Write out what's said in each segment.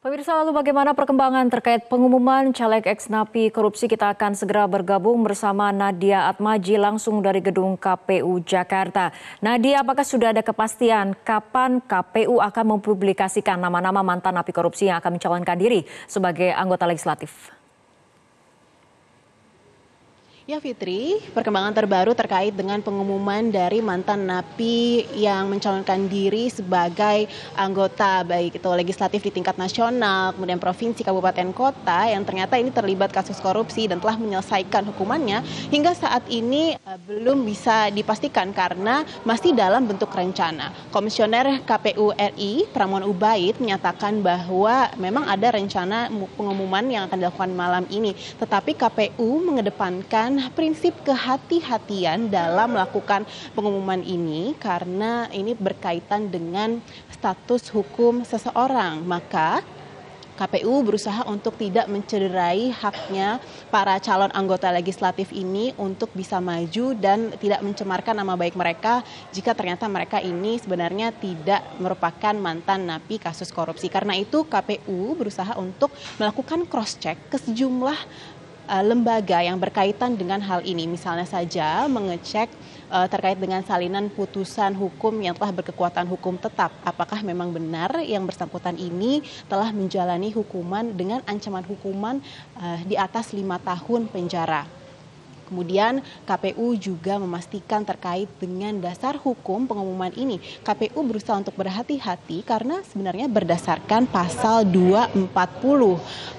Pemirsa, lalu bagaimana perkembangan terkait pengumuman caleg ex-napi korupsi? Kita akan segera bergabung bersama Nadia Atmaji langsung dari gedung KPU Jakarta. Nadia, apakah sudah ada kepastian kapan KPU akan mempublikasikan nama-nama mantan napi korupsi yang akan mencalonkan diri sebagai anggota legislatif? Ya Fitri, perkembangan terbaru terkait dengan pengumuman dari mantan napi yang mencalonkan diri sebagai anggota baik itu legislatif di tingkat nasional, kemudian provinsi, kabupaten, kota yang ternyata ini terlibat kasus korupsi dan telah menyelesaikan hukumannya hingga saat ini belum bisa dipastikan karena masih dalam bentuk rencana. Komisioner KPU RI Pramono Ubaid menyatakan bahwa memang ada rencana pengumuman yang akan dilakukan malam ini, tetapi KPU mengedepankan prinsip kehati-hatian dalam melakukan pengumuman ini karena ini berkaitan dengan status hukum seseorang. Maka KPU berusaha untuk tidak mencederai haknya para calon anggota legislatif ini untuk bisa maju dan tidak mencemarkan nama baik mereka jika ternyata mereka ini sebenarnya tidak merupakan mantan napi kasus korupsi. Karena itu KPU berusaha untuk melakukan cross-check ke sejumlah lembaga yang berkaitan dengan hal ini. Misalnya saja mengecek terkait dengan salinan putusan hukum yang telah berkekuatan hukum tetap. Apakah memang benar yang bersangkutan ini telah menjalani hukuman dengan ancaman hukuman di atas 5 tahun penjara. Kemudian KPU juga memastikan terkait dengan dasar hukum pengumuman ini. KPU berusaha untuk berhati-hati karena sebenarnya berdasarkan pasal 240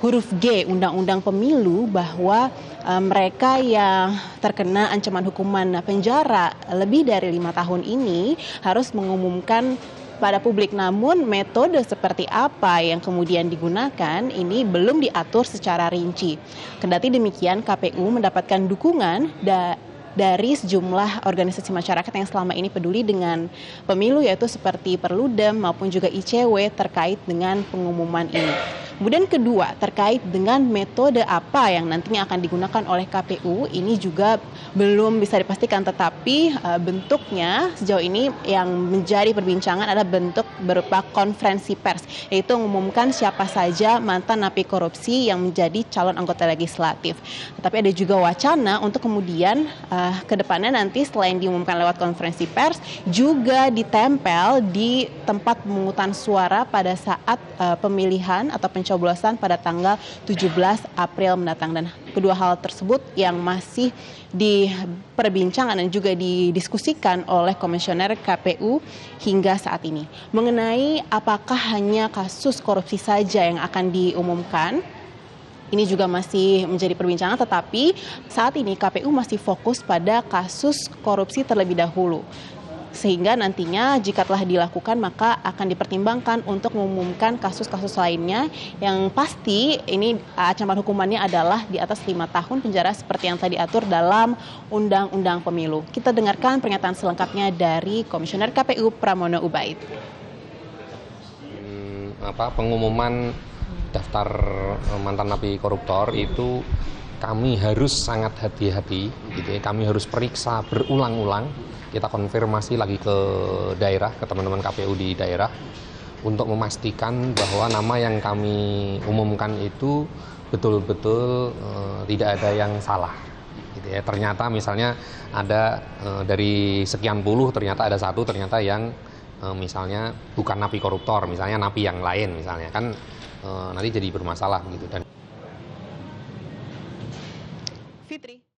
huruf G Undang-Undang Pemilu bahwa mereka yang terkena ancaman hukuman penjara lebih dari 5 tahun ini harus mengumumkan pada publik. Namun metode seperti apa yang kemudian digunakan ini belum diatur secara rinci. Kendati demikian, KPU mendapatkan dukungan dari sejumlah organisasi masyarakat yang selama ini peduli dengan pemilu, yaitu seperti Perludem maupun juga ICW terkait dengan pengumuman ini. Kemudian kedua, terkait dengan metode apa yang nantinya akan digunakan oleh KPU, ini juga belum bisa dipastikan, tetapi bentuknya sejauh ini yang menjadi perbincangan adalah bentuk berupa konferensi pers, yaitu mengumumkan siapa saja mantan napi korupsi yang menjadi calon anggota legislatif. Tetapi ada juga wacana untuk kemudian ke depannya nanti selain diumumkan lewat konferensi pers, juga ditempel di tempat pemungutan suara pada saat pemilihan atau pencoblosan pada tanggal 17 April mendatang. Dan kedua hal tersebut yang masih diperbincangkan dan juga didiskusikan oleh komisioner KPU hingga saat ini. Mengenai apakah hanya kasus korupsi saja yang akan diumumkan, ini juga masih menjadi perbincangan, tetapi saat ini KPU masih fokus pada kasus korupsi terlebih dahulu. Sehingga nantinya jika telah dilakukan maka akan dipertimbangkan untuk mengumumkan kasus-kasus lainnya yang pasti ini ancaman hukumannya adalah di atas 5 tahun penjara seperti yang tadi diatur dalam Undang-Undang Pemilu. Kita dengarkan pernyataan selengkapnya dari Komisioner KPU Pramono Ubaid. Pengumuman daftar mantan napi koruptor itu kami harus sangat hati-hati, gitu ya. Kami harus periksa berulang-ulang. Kita konfirmasi lagi ke daerah, ke teman-teman KPU di daerah untuk memastikan bahwa nama yang kami umumkan itu betul-betul tidak ada yang salah. Gitu ya. Ternyata misalnya ada dari sekian puluh ternyata ada satu ternyata yang misalnya bukan napi koruptor, misalnya napi yang lain misalnya, kan nanti jadi bermasalah begitu. Dan Fitri.